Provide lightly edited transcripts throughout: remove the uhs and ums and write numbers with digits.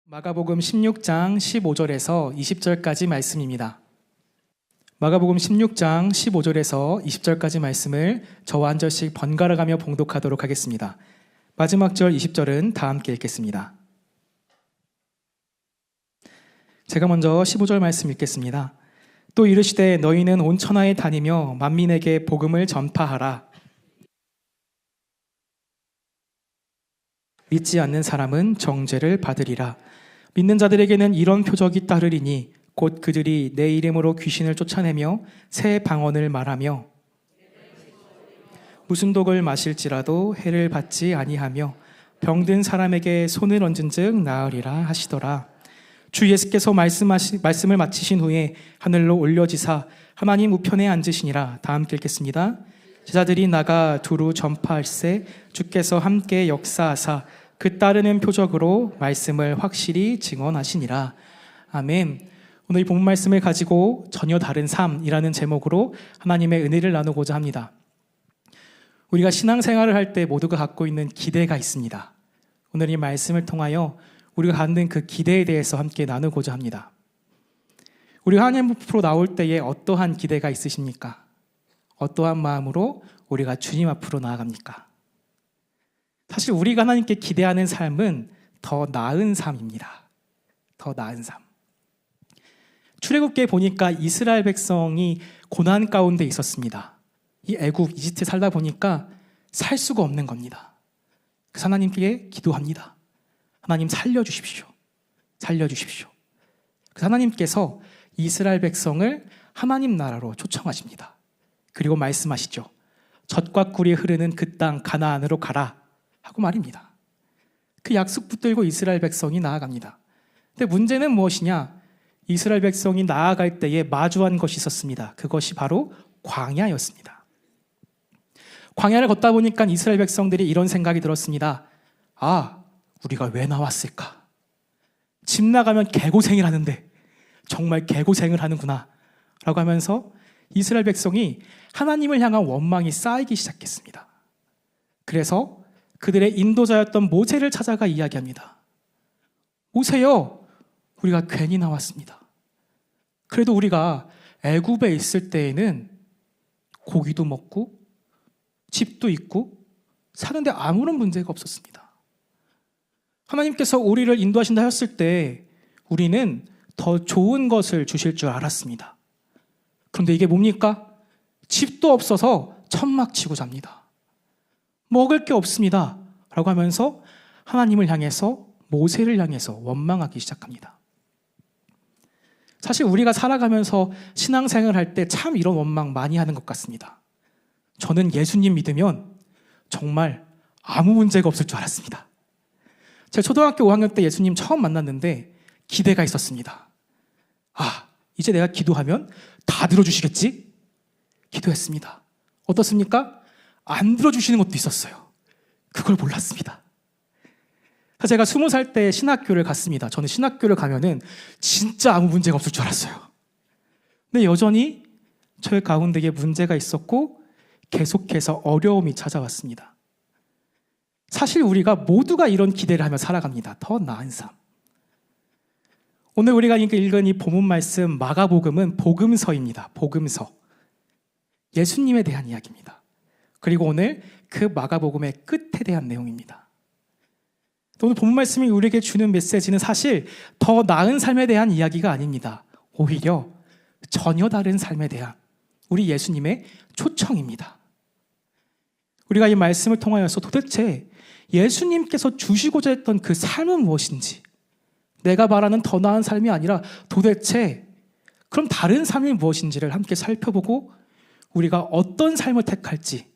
마가복음 16장 15절에서 20절까지 말씀입니다. 마가복음 16장 15절에서 20절까지 말씀을 저와 한 절씩 번갈아 가며 봉독하도록 하겠습니다. 마지막 절 20절은 다 함께 읽겠습니다. 제가 먼저 15절 말씀 읽겠습니다. 또 이르시되 너희는 온 천하에 다니며 만민에게 복음을 전파하라. 믿지 않는 사람은 정죄를 받으리라. 믿는 자들에게는 이런 표적이 따르리니 곧 그들이 내 이름으로 귀신을 쫓아내며 새 방언을 말하며 무슨 독을 마실지라도 해를 받지 아니하며 병든 사람에게 손을 얹은즉 나으리라 하시더라. 주 예수께서 말씀을 마치신 후에 하늘로 올려지사 하나님 우편에 앉으시니라. 다 함께 읽겠습니다. 제자들이 나가 두루 전파할세 주께서 함께 역사하사 그 따르는 표적으로 말씀을 확실히 증언하시니라. 아멘. 오늘 이 본문 말씀을 가지고 전혀 다른 삶이라는 제목으로 하나님의 은혜를 나누고자 합니다. 우리가 신앙생활을 할 때 모두가 갖고 있는 기대가 있습니다. 오늘 이 말씀을 통하여 우리가 갖는 그 기대에 대해서 함께 나누고자 합니다. 우리가 하나님 앞으로 나올 때에 어떠한 기대가 있으십니까? 어떠한 마음으로 우리가 주님 앞으로 나아갑니까? 사실 우리가 하나님께 기대하는 삶은 더 나은 삶입니다. 더 나은 삶. 출애굽기에 보니까 이스라엘 백성이 고난 가운데 있었습니다. 이 애굽 이집트에 살다 보니까 살 수가 없는 겁니다. 그래서 하나님께 기도합니다. 하나님 살려주십시오. 살려주십시오. 그래서 하나님께서 이스라엘 백성을 하나님 나라로 초청하십니다. 그리고 말씀하시죠. 젖과 꿀이 흐르는 그 땅 가나안으로 가라 하고 말입니다. 그 약속 붙들고 이스라엘 백성이 나아갑니다. 근데 문제는 무엇이냐? 이스라엘 백성이 나아갈 때에 마주한 것이 있었습니다. 그것이 바로 광야였습니다. 광야를 걷다 보니까 이스라엘 백성들이 이런 생각이 들었습니다. 아, 우리가 왜 나왔을까? 집 나가면 개고생을 하는데 정말 개고생을 하는구나 라고 하면서 이스라엘 백성이 하나님을 향한 원망이 쌓이기 시작했습니다. 그래서 그들의 인도자였던 모세를 찾아가 이야기합니다. 모세요, 우리가 괜히 나왔습니다. 그래도 우리가 애굽에 있을 때에는 고기도 먹고 집도 있고 사는데 아무런 문제가 없었습니다. 하나님께서 우리를 인도하신다 했을 때 우리는 더 좋은 것을 주실 줄 알았습니다. 그런데 이게 뭡니까? 집도 없어서 천막 치고 잡니다. 먹을 게 없습니다 라고 하면서 하나님을 향해서 모세를 향해서 원망하기 시작합니다. 사실 우리가 살아가면서 신앙생활을 할 때 참 이런 원망 많이 하는 것 같습니다. 저는 예수님 믿으면 정말 아무 문제가 없을 줄 알았습니다. 제가 초등학교 5학년 때 예수님 처음 만났는데 기대가 있었습니다. 아, 이제 내가 기도하면 다 들어주시겠지? 기도했습니다. 어떻습니까? 안 들어주시는 것도 있었어요. 그걸 몰랐습니다. 제가 20살 때 신학교를 갔습니다. 저는 신학교를 가면은 진짜 아무 문제가 없을 줄 알았어요. 근데 여전히 저의 가운데에 문제가 있었고 계속해서 어려움이 찾아왔습니다. 사실 우리가 모두가 이런 기대를 하며 살아갑니다. 더 나은 삶. 오늘 우리가 읽은 이 본문 말씀 마가복음은 복음서입니다. 복음서. 예수님에 대한 이야기입니다. 그리고 오늘 그 마가복음의 끝에 대한 내용입니다. 오늘 본문 말씀이 우리에게 주는 메시지는 사실 더 나은 삶에 대한 이야기가 아닙니다. 오히려 전혀 다른 삶에 대한 우리 예수님의 초청입니다. 우리가 이 말씀을 통하여서 도대체 예수님께서 주시고자 했던 그 삶은 무엇인지, 내가 말하는 더 나은 삶이 아니라 도대체 그럼 다른 삶이 무엇인지를 함께 살펴보고 우리가 어떤 삶을 택할지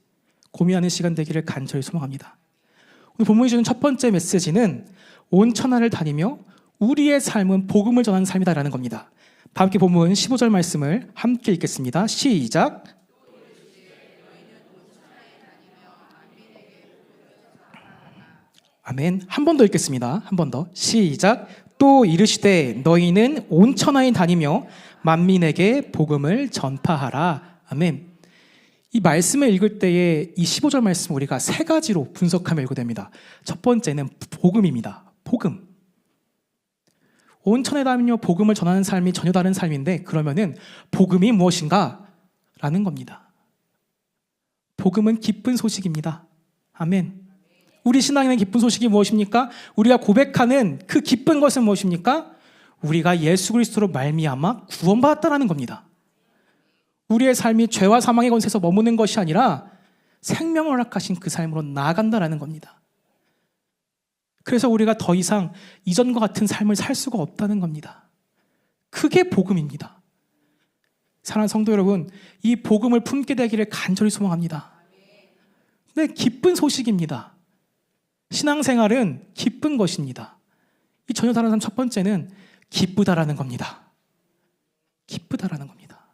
고민하는 시간 되기를 간절히 소망합니다. 오늘 본문이 주는 첫 번째 메시지는 온 천하를 다니며 우리의 삶은 복음을 전하는 삶이다라는 겁니다. 다 함께 본문 15절 말씀을 함께 읽겠습니다. 시작. 아멘. 한 번 더 읽겠습니다. 한 번 더. 시작. 또 이르시되 너희는 온 천하에 다니며 만민에게 복음을 전파하라. 아멘. 이 말씀을 읽을 때에 이 15절 말씀 우리가 세 가지로 분석하며 읽어야 됩니다. 첫 번째는 복음입니다. 복음. 온천에 다니며 복음을 전하는 삶이 전혀 다른 삶인데, 그러면은 복음이 무엇인가? 라는 겁니다. 복음은 기쁜 소식입니다. 아멘. 우리 신앙에는 기쁜 소식이 무엇입니까? 우리가 고백하는 그 기쁜 것은 무엇입니까? 우리가 예수 그리스도로 말미암아 구원받았다는 겁니다. 우리의 삶이 죄와 사망의 권세에서 머무는 것이 아니라 생명을 허락하신 그 삶으로 나아간다는 겁니다. 그래서 우리가 더 이상 이전과 같은 삶을 살 수가 없다는 겁니다. 그게 복음입니다. 사랑하는 성도 여러분, 이 복음을 품게 되기를 간절히 소망합니다. 네, 기쁜 소식입니다. 신앙생활은 기쁜 것입니다. 이 전혀 다른 삶 첫 번째는 기쁘다라는 겁니다. 기쁘다라는 겁니다.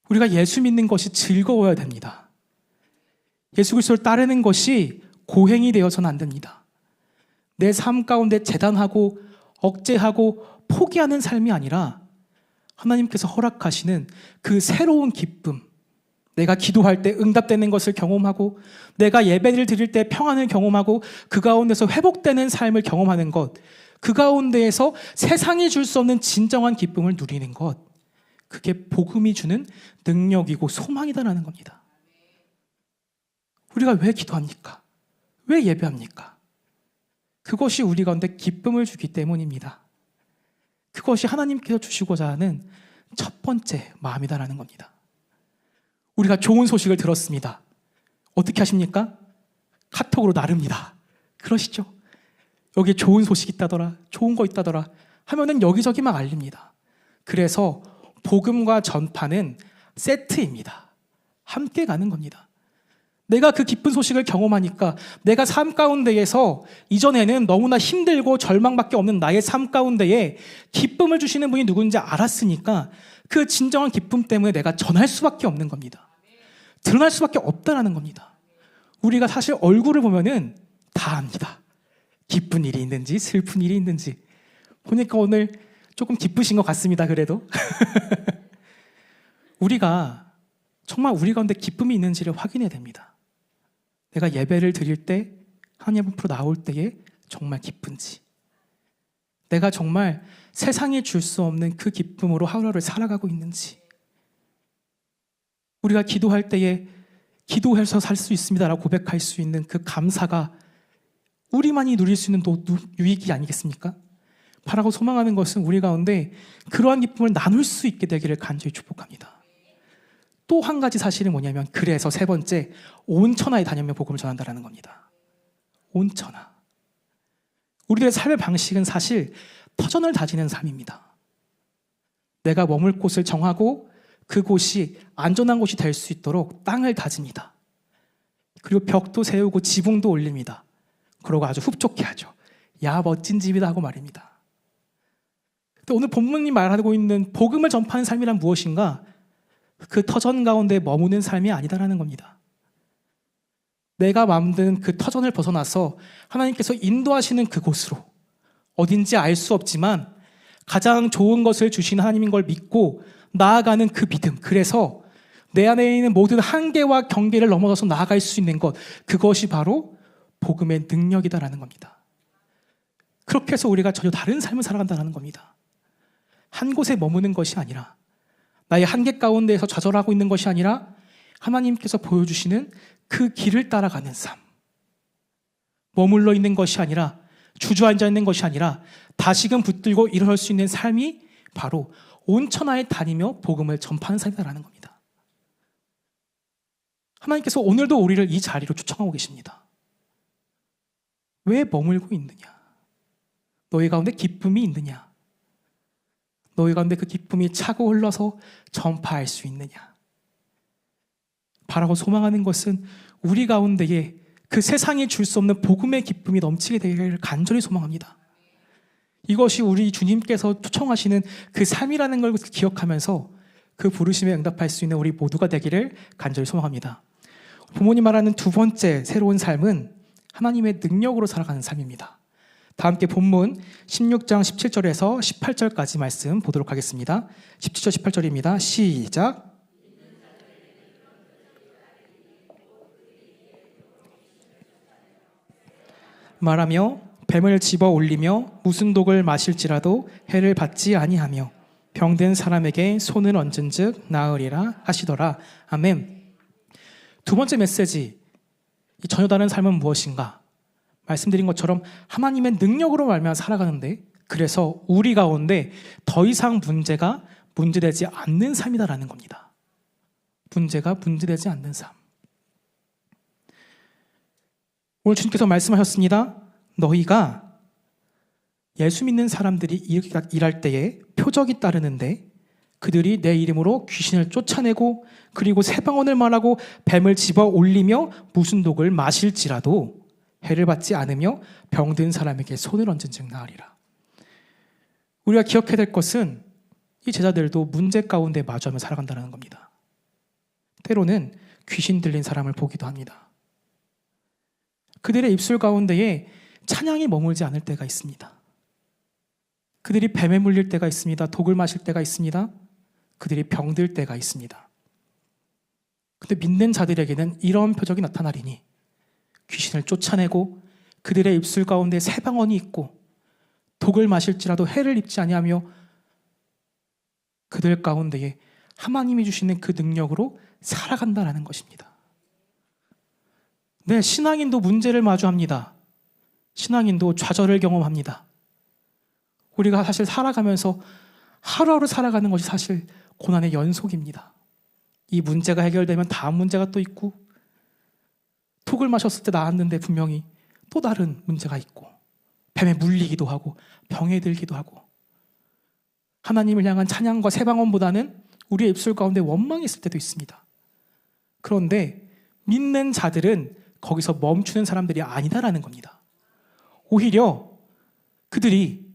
우리가 예수 믿는 것이 즐거워야 됩니다. 예수 그리스도를 따르는 것이 고행이 되어서는 안 됩니다. 내 삶 가운데 재단하고 억제하고 포기하는 삶이 아니라 하나님께서 허락하시는 그 새로운 기쁨, 내가 기도할 때 응답되는 것을 경험하고, 내가 예배를 드릴 때 평안을 경험하고, 그 가운데서 회복되는 삶을 경험하는 것, 그 가운데에서 세상이 줄 수 없는 진정한 기쁨을 누리는 것, 그게 복음이 주는 능력이고 소망이다라는 겁니다. 우리가 왜 기도합니까? 왜 예배합니까? 그것이 우리 가운데 기쁨을 주기 때문입니다. 그것이 하나님께서 주시고자 하는 첫 번째 마음이다라는 겁니다. 우리가 좋은 소식을 들었습니다. 어떻게 하십니까? 카톡으로 나릅니다. 그러시죠? 여기 좋은 소식 있다더라, 좋은 거 있다더라 하면은 여기저기 막 알립니다. 그래서 복음과 전파는 세트입니다. 함께 가는 겁니다. 내가 그 기쁜 소식을 경험하니까 내가 삶 가운데에서 이전에는 너무나 힘들고 절망밖에 없는 나의 삶 가운데에 기쁨을 주시는 분이 누군지 알았으니까 그 진정한 기쁨 때문에 내가 전할 수밖에 없는 겁니다. 드러날 수밖에 없다라는 겁니다. 우리가 사실 얼굴을 보면은 다 압니다. 기쁜 일이 있는지 슬픈 일이 있는지. 보니까 오늘 조금 기쁘신 것 같습니다. 그래도 우리가 정말 우리 가운데 기쁨이 있는지를 확인해야 됩니다. 내가 예배를 드릴 때 하나님 앞으로 나올 때에 정말 기쁜지, 내가 정말 세상에 줄 수 없는 그 기쁨으로 하루하루를 살아가고 있는지, 우리가 기도할 때에 기도해서 살 수 있습니다라고 고백할 수 있는 그 감사가 우리만이 누릴 수 있는 유익이 아니겠습니까? 바라고 소망하는 것은 우리 가운데 그러한 기쁨을 나눌 수 있게 되기를 간절히 축복합니다. 또 한 가지 사실은 뭐냐면, 그래서 세 번째, 온천하에 다니며 복음을 전한다는 겁니다. 온천하. 우리들의 삶의 방식은 사실 터전을 다지는 삶입니다. 내가 머물 곳을 정하고 그곳이 안전한 곳이 될 수 있도록 땅을 다집니다. 그리고 벽도 세우고 지붕도 올립니다. 그러고 아주 흡족해 하죠. 야, 멋진 집이다 하고 말입니다. 근데 오늘 본문이 말하고 있는 복음을 전파하는 삶이란 무엇인가? 그 터전 가운데 머무는 삶이 아니다라는 겁니다. 내가 만든 그 터전을 벗어나서 하나님께서 인도하시는 그곳으로, 어딘지 알 수 없지만 가장 좋은 것을 주신 하나님인 걸 믿고 나아가는 그 믿음, 그래서 내 안에 있는 모든 한계와 경계를 넘어서서 나아갈 수 있는 것, 그것이 바로 복음의 능력이다라는 겁니다. 그렇게 해서 우리가 전혀 다른 삶을 살아간다는 겁니다. 한 곳에 머무는 것이 아니라, 나의 한계 가운데에서 좌절하고 있는 것이 아니라 하나님께서 보여주시는 그 길을 따라가는 삶, 머물러 있는 것이 아니라, 주저앉아 있는 것이 아니라 다시금 붙들고 일어설 수 있는 삶이 바로 온천하에 다니며 복음을 전파하는 삶이라는 겁니다. 하나님께서 오늘도 우리를 이 자리로 초청하고 계십니다. 왜 머물고 있느냐? 너희 가운데 기쁨이 있느냐? 너희 가운데 그 기쁨이 차고 흘러서 전파할 수 있느냐? 바라고 소망하는 것은 우리 가운데에 그 세상이 줄 수 없는 복음의 기쁨이 넘치게 되기를 간절히 소망합니다. 이것이 우리 주님께서 초청하시는 그 삶이라는 걸 기억하면서 그 부르심에 응답할 수 있는 우리 모두가 되기를 간절히 소망합니다. 부모님 말하는 두 번째 새로운 삶은 하나님의 능력으로 살아가는 삶입니다. 다 함께 본문 16장 17절에서 18절까지 말씀 보도록 하겠습니다. 17절 18절입니다. 시작. 말하며 뱀을 집어 올리며 무슨 독을 마실지라도 해를 받지 아니하며 병든 사람에게 손을 얹은즉 나으리라 하시더라. 아멘. 두 번째 메시지, 이 전혀 다른 삶은 무엇인가? 말씀드린 것처럼 하나님의 능력으로 말미암아 살아가는데, 그래서 우리 가운데 더 이상 문제가 문제되지 않는 삶이다라는 겁니다. 문제가 문제되지 않는 삶. 오늘 주님께서 말씀하셨습니다. 너희가 예수 믿는 사람들이 이렇게 일할 때에 표적이 따르는데 그들이 내 이름으로 귀신을 쫓아내고 그리고 새 방언을 말하고 뱀을 집어 올리며 무슨 독을 마실지라도 해를 받지 않으며 병든 사람에게 손을 얹은즉 나으리라. 우리가 기억해야 될 것은 이 제자들도 문제 가운데 마주하며 살아간다는 겁니다. 때로는 귀신 들린 사람을 보기도 합니다. 그들의 입술 가운데에 찬양이 머물지 않을 때가 있습니다. 그들이 뱀에 물릴 때가 있습니다. 독을 마실 때가 있습니다. 그들이 병들 때가 있습니다. 근데 믿는 자들에게는 이런 표적이 나타나리니 귀신을 쫓아내고 그들의 입술 가운데 새 방언이 있고 독을 마실지라도 해를 입지 아니하며 그들 가운데에 하나님이 주시는 그 능력으로 살아간다는 것입니다. 네, 신앙인도 문제를 마주합니다. 신앙인도 좌절을 경험합니다. 우리가 사실 살아가면서 하루하루 살아가는 것이 사실 고난의 연속입니다. 이 문제가 해결되면 다음 문제가 또 있고, 독을 마셨을 때 나았는데 분명히 또 다른 문제가 있고, 뱀에 물리기도 하고 병에 들기도 하고, 하나님을 향한 찬양과 새방언보다는 우리의 입술 가운데 원망이 있을 때도 있습니다. 그런데 믿는 자들은 거기서 멈추는 사람들이 아니다라는 겁니다. 오히려 그들이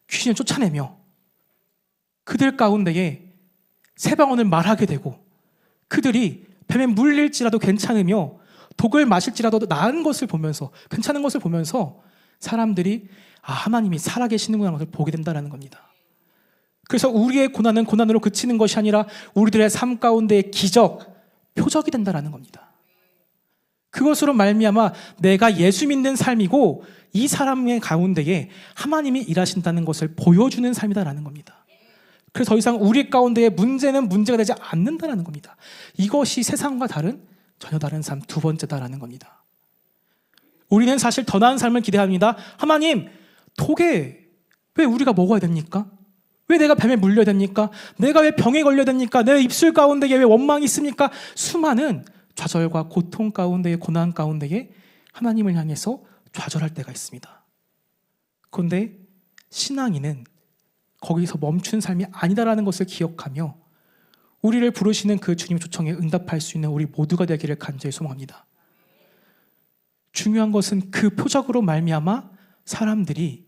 귀신을 쫓아내며 그들 가운데에 새방언을 말하게 되고, 그들이 뱀에 물릴지라도 괜찮으며 독을 마실지라도 나은 것을 보면서, 괜찮은 것을 보면서 사람들이 하나님이 살아계시는구나 것을 보게 된다는 겁니다. 그래서 우리의 고난은 고난으로 그치는 것이 아니라 우리들의 삶 가운데의 기적, 표적이 된다는 겁니다. 그것으로 말미암아 내가 예수 믿는 삶이고 이 사람의 가운데에 하나님이 일하신다는 것을 보여주는 삶이다라는 겁니다. 그래서 더 이상 우리 가운데의 문제는 문제가 되지 않는다라는 겁니다. 이것이 세상과 다른, 전혀 다른 삶 두 번째다라는 겁니다. 우리는 사실 더 나은 삶을 기대합니다. 하나님, 독에 왜 우리가 먹어야 됩니까? 왜 내가 뱀에 물려야 됩니까? 내가 왜 병에 걸려야 됩니까? 내 입술 가운데에 왜 원망이 있습니까? 수많은 좌절과 고통 가운데에, 고난 가운데에 하나님을 향해서 좌절할 때가 있습니다. 그런데 신앙인은 거기서 멈춘 삶이 아니다라는 것을 기억하며 우리를 부르시는 그 주님의 초청에 응답할 수 있는 우리 모두가 되기를 간절히 소망합니다. 중요한 것은 그 표적으로 말미암아 사람들이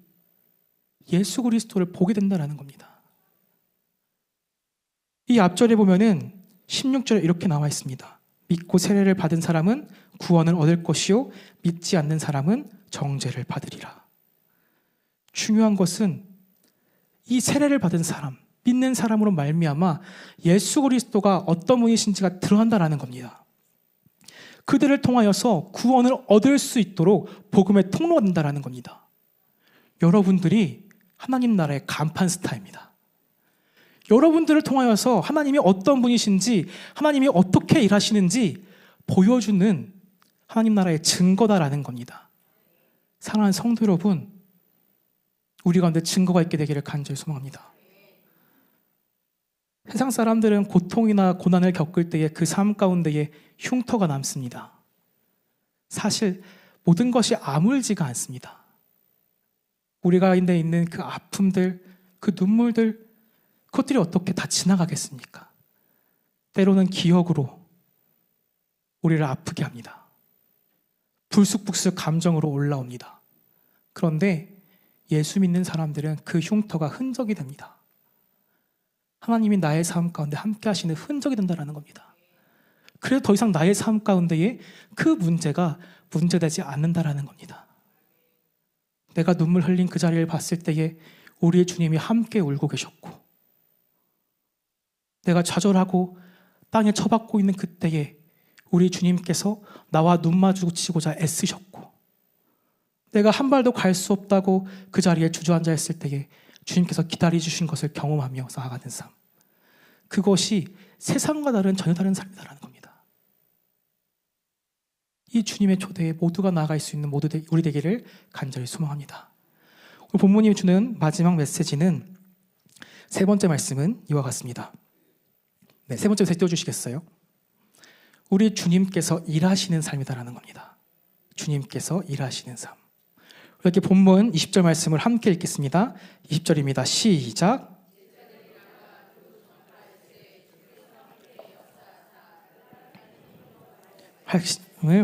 예수 그리스도를 보게 된다는 겁니다. 이 앞절에 보면은 16절에 이렇게 나와 있습니다. 믿고 세례를 받은 사람은 구원을 얻을 것이요 믿지 않는 사람은 정죄를 받으리라. 중요한 것은 이 세례를 받은 사람, 믿는 사람으로 말미암아 예수 그리스도가 어떤 분이신지가 드러난다는 겁니다. 그들을 통하여서 구원을 얻을 수 있도록 복음의 통로가 된다는 겁니다. 여러분들이 하나님 나라의 간판 스타입니다. 여러분들을 통하여서 하나님이 어떤 분이신지, 하나님이 어떻게 일하시는지 보여주는 하나님 나라의 증거다라는 겁니다. 사랑하는 성도 여러분, 우리 가운데 증거가 있게 되기를 간절히 소망합니다. 세상 사람들은 고통이나 고난을 겪을 때에 그 삶 가운데에 흉터가 남습니다. 사실 모든 것이 아물지가 않습니다. 우리 가운데 있는 그 아픔들, 그 눈물들, 그것들이 어떻게 다 지나가겠습니까? 때로는 기억으로 우리를 아프게 합니다. 불쑥불쑥 감정으로 올라옵니다. 그런데 예수 믿는 사람들은 그 흉터가 흔적이 됩니다. 하나님이 나의 삶 가운데 함께 하시는 흔적이 된다는 겁니다. 그래서 더 이상 나의 삶 가운데에 그 문제가 문제되지 않는다는 겁니다. 내가 눈물 흘린 그 자리를 봤을 때에 우리의 주님이 함께 울고 계셨고, 내가 좌절하고 땅에 처박고 있는 그때에 우리 주님께서 나와 눈 마주치고자 애쓰셨고, 내가 한 발도 갈 수 없다고 그 자리에 주저앉아 있을 때에 주님께서 기다려주신 것을 경험하며 나아가는 삶. 그것이 세상과 전혀 다른 삶이다라는 겁니다. 이 주님의 초대에 모두가 나아갈 수 있는 우리 되기를 간절히 소망합니다. 오늘 본문이 주는 마지막 메시지는 세 번째 말씀은 이와 같습니다. 네, 세 번째 메시지 띄워주시겠어요? 우리 주님께서 일하시는 삶이다라는 겁니다. 주님께서 일하시는 삶. 이렇게 본문 20절 말씀을 함께 읽겠습니다. 20절입니다. 시작.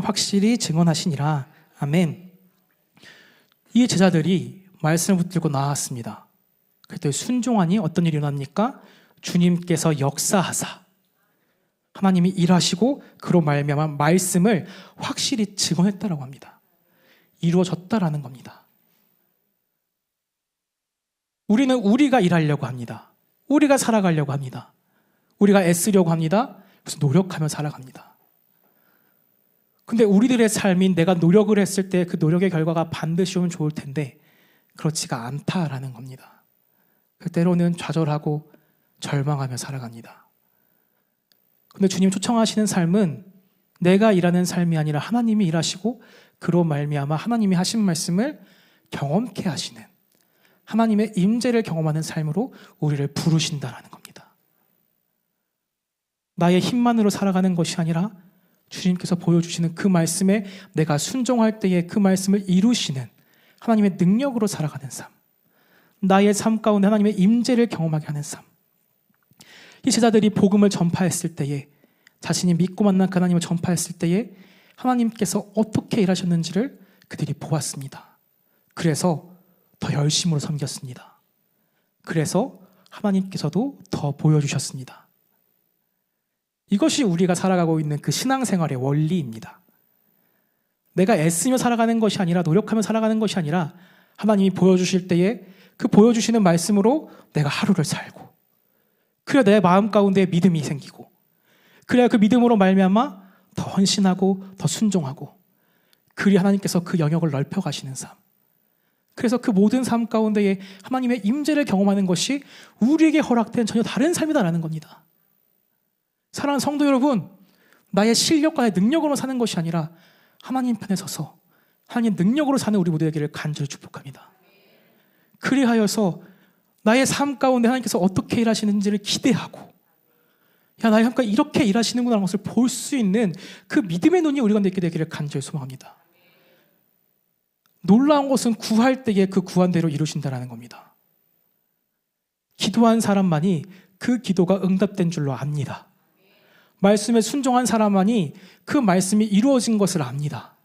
확실히 증언하시니라. 아멘. 이 제자들이 말씀을 붙들고 나왔습니다. 그때 순종하니 어떤 일이 일어납니까? 주님께서 역사하사 하나님이 일하시고 그로 말미암아 말씀을 확실히 증언했다라고 합니다. 이루어졌다라는 겁니다. 우리는 우리가 일하려고 합니다. 우리가 살아가려고 합니다. 우리가 애쓰려고 합니다. 그래서 노력하며 살아갑니다. 근데 우리들의 삶인 내가 노력을 했을 때 그 노력의 결과가 반드시 오면 좋을 텐데 그렇지가 않다라는 겁니다. 때로는 좌절하고 절망하며 살아갑니다. 근데 주님 초청하시는 삶은 내가 일하는 삶이 아니라 하나님이 일하시고 그로 말미암아 하나님이 하신 말씀을 경험케 하시는 하나님의 임재를 경험하는 삶으로 우리를 부르신다라는 겁니다. 나의 힘만으로 살아가는 것이 아니라 주님께서 보여주시는 그 말씀에 내가 순종할 때에 그 말씀을 이루시는 하나님의 능력으로 살아가는 삶, 나의 삶 가운데 하나님의 임재를 경험하게 하는 삶. 이 제자들이 복음을 전파했을 때에 자신이 믿고 만난 하나님을 전파했을 때에 하나님께서 어떻게 일하셨는지를 그들이 보았습니다. 그래서 더 열심으로 섬겼습니다. 그래서 하나님께서도 더 보여주셨습니다. 이것이 우리가 살아가고 있는 그 신앙생활의 원리입니다. 내가 애쓰며 살아가는 것이 아니라 노력하며 살아가는 것이 아니라 하나님이 보여주실 때에 그 보여주시는 말씀으로 내가 하루를 살고 그래야 내 마음 가운데 믿음이 생기고 그래야 그 믿음으로 말미암아 더 헌신하고 더 순종하고 그리 하나님께서 그 영역을 넓혀 가시는 삶. 그래서 그 모든 삶 가운데에 하나님의 임재를 경험하는 것이 우리에게 허락된 전혀 다른 삶이다라는 겁니다. 사랑하는 성도 여러분, 나의 실력과 내 능력으로 사는 것이 아니라 하나님 편에 서서 하나님 능력으로 사는 우리 모두 되기를 간절히 축복합니다. 그리하여서 나의 삶 가운데 하나님께서 어떻게 일하시는지를 기대하고 야, 나의 삶 가운데 이렇게 일하시는구나 하는 것을 볼 수 있는 그 믿음의 눈이 우리 가운데 있게 되기를 간절히 소망합니다. 놀라운 것은 구할 때에 그 구한 대로 이루신다는 겁니다. 기도한 사람만이 그 기도가 응답된 줄로 압니다. 말씀에 순종한 사람만이 그 말씀이 이루어진 것을 압니다.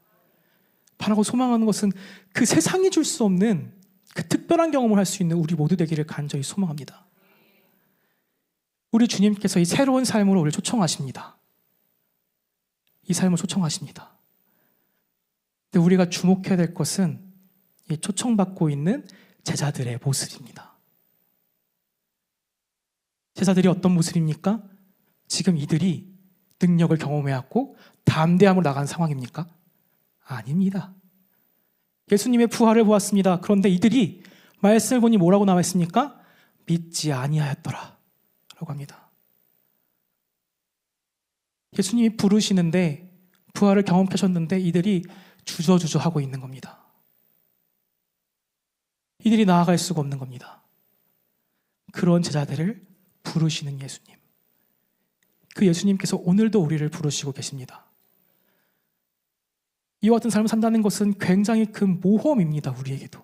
바라고 소망하는 것은 그 세상이 줄 수 없는 그 특별한 경험을 할 수 있는 우리 모두 되기를 간절히 소망합니다. 우리 주님께서 이 새로운 삶으로 우리를 초청하십니다. 이 삶을 초청하십니다. 근데 우리가 주목해야 될 것은 이 초청받고 있는 제자들의 모습입니다. 제자들이 어떤 모습입니까? 지금 이들이 능력을 경험해왔고 담대함으로 나간 상황입니까? 아닙니다. 예수님의 부활을 보았습니다. 그런데 이들이 말씀을 보니 뭐라고 나와 있습니까? 믿지 아니하였더라 라고 합니다. 예수님이 부르시는데 부활을 경험하셨는데 이들이 주저주저 하고 있는 겁니다. 이들이 나아갈 수가 없는 겁니다. 그런 제자들을 부르시는 예수님. 그 예수님께서 오늘도 우리를 부르시고 계십니다. 이와 같은 삶을 산다는 것은 굉장히 큰 모험입니다. 우리에게도.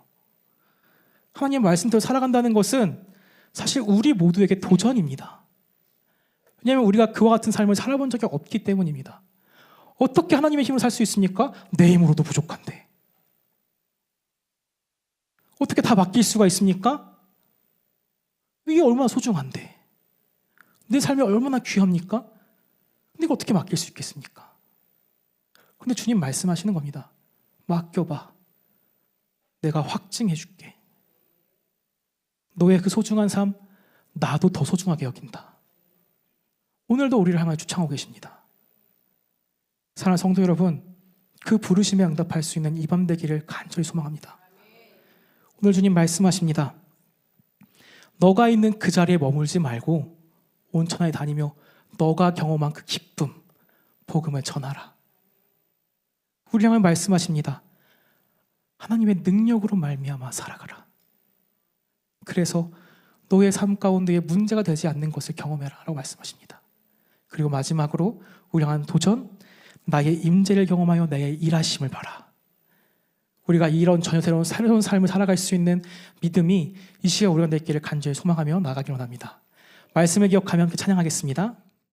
하나님의 말씀대로 살아간다는 것은 사실 우리 모두에게 도전입니다. 왜냐하면 우리가 그와 같은 삶을 살아본 적이 없기 때문입니다. 어떻게 하나님의 힘으로 살 수 있습니까? 내 힘으로도 부족한데. 어떻게 다 맡길 수가 있습니까? 이게 얼마나 소중한데. 내 삶이 얼마나 귀합니까? 근데 이거 어떻게 맡길 수 있겠습니까? 근데 주님 말씀하시는 겁니다. 맡겨봐. 내가 확증해 줄게. 너의 그 소중한 삶, 나도 더 소중하게 여긴다. 오늘도 우리를 향하여 초청하고 계십니다. 사랑하는 성도 여러분, 그 부르심에 응답할 수 있는 이 밤 되기를 간절히 소망합니다. 오늘 주님 말씀하십니다. 너가 있는 그 자리에 머물지 말고 온천하에 다니며 너가 경험한 그 기쁨, 복음을 전하라. 우리 향해 말씀하십니다. 하나님의 능력으로 말미암아 살아가라. 그래서 너의 삶 가운데에 문제가 되지 않는 것을 경험해라 라고 말씀하십니다. 그리고 마지막으로 우리 향한 도전, 나의 임재를 경험하여 나의 일하심을 봐라. 우리가 이런 전혀 새로운 삶을 살아갈 수 있는 믿음이 이 시간 우리가 될 길을 간절히 소망하며 나아가기 원합니다. 말씀을 기억하며 함께 찬양하겠습니다.